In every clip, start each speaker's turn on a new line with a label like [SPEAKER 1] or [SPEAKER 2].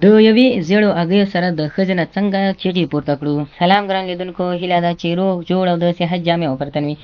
[SPEAKER 1] د یوې زیړو هګیو سره د ښځې نه څنګه چیغې پورته کړو. سلام ګران لیدونکو، هیله ده چې روغ جوړ او د صحت جامې وپرتن وي.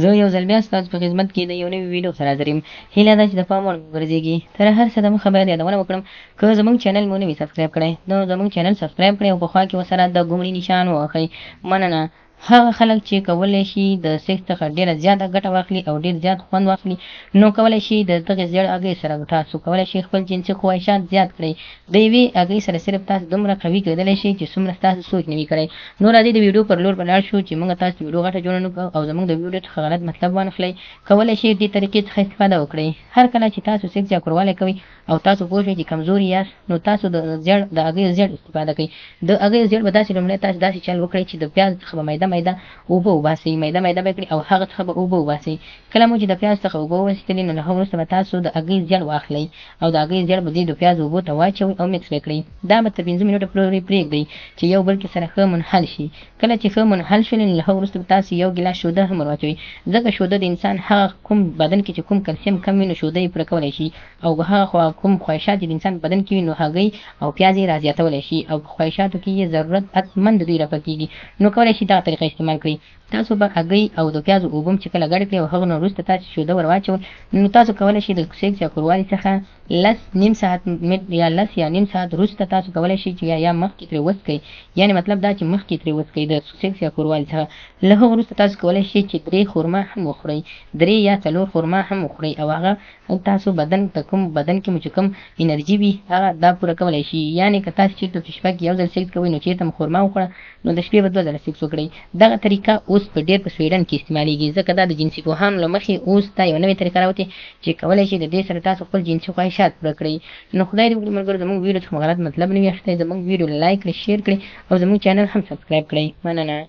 [SPEAKER 1] زه یو ځل بیا ستاسو په خدمت کې د یو نوي ویډیو سره حاضر یم. هیله ده چې د پام وړ وګرځېږي. تر هر څه دمخه باید یادونه وکړم، که زموږ چینل مو نه وي سبسکرایب کړی نو زموږ چینل سبسکرایب کړئ او په خوا کې ورسره د ګومړي نشان ووهئ. مننه. هغه خلک چې کولی شي د سیکس څخه ډېره زیاته ګټه واخلي او ډېر زیات خوند واخلي، نو کولی شي د دغې زیړ هګۍ سره تاسو کولی شئ خپل جنسي خواهشات زیات کړئ. د یوې هګۍ سره صرف تاسو دومره قوي کېدلی شئ چې څومره ستاسو سوچ نه وي کړی. نو راځئ د ویډیو پر لور ولاړ شو چې موږ تاسو ویډیو غټه جوړه نه کړو او زموږ د ویډیو څخه غلط مطلب وانخلئ. کولی شئ دې طریقې څخه استفاده وکړئ. هر کله چې تاسو سیکس یا کوروالی کوئ او تاسو پوه شئ چې کمزوري یاست، نو تاسو د هګیو زیړ استفاده کوئ. د هګیو زیړ به داسې لومړی تاسو داسې چل وکړئ چې د پیاز څخه به میده اوبه وباسئ، میده به یې کړئ او هغه څخه به اوبه وباسئ. کله مو چې د پیاز څخه اوبه وویستلې، نو له هغه وروسته به تاسو د هګۍ زیړ واخلئ او د هګۍ زیړ به د پیاز اوبو ته واچوئ او میکس به کړئ. دا به تر 5 منټو پورې پرېږدئ چې یو بل کې سره ښه منحل شي. کله چې ښه منحل شول، نو له هغه وروسته به تاسو یو ګیلاس شوده هم ور واچوئ، ځکه شوده د انسان هغه کوم بدن کې چې کوم کلسیم کم وي، نو شوده یې پوره کولی شي، او هغه کوم خواهشات چې د انسان بدن کې وي، نو هګۍ او پیاز یې رازیاتولی شي، او په خواهشاتو کې یې ضرورت حتمن د دوی رفع کېږي. نو کولی شي دغه طریقه استعمال کړئ. تاسو به هګۍ او د پیازو اوبه چې کله ګډ کړئ او هغه نه وروسته تاسو شوده ور واچوئ، نو تاسو کولی شئ د سیکس یا کوروالي څخه نیم ساعت یا لس یا نیم ساعت وروسته تاسو کولی شئ چې یا مخکې ترې وڅکئ، یعنې مطلب دا چې مخکې ترې وڅکئ د سیکس یا کوروالي څخه. له هغه وروسته تاسو کولی شئ چې 3 خرما هم وخورئ، 3 یا 4 خرما هم وخورئ، او هغه تاسو بدن کې مو چې کوم انرژي وي هغه دا پوره کولی شي. یعنې که تاسو چېرته په شپه کې یو ځل سیکس کوئ، نو چېرته مو خرما وخوړه، نو د شپې به 2 ځله سیکس وکړئ. دغه طریقه اوس په ډېر په سویډن کې استعمالیږي، ځکه دا د جنسي پوهانو له مخې اوس دا یوه نوې طریقه راوتې چې کولی شي د دې سره تاسو خپل جنسي خواهشات پوره کړئ. نو خدای دې وکړي ملګرو زموږ ویډیو څخه غلط مطلب نه وي اخیستی، زموږ ویډیو لایک کړئ، شیر کړئ او زموږ چینل هم سبسکرایب کړئ. مننه.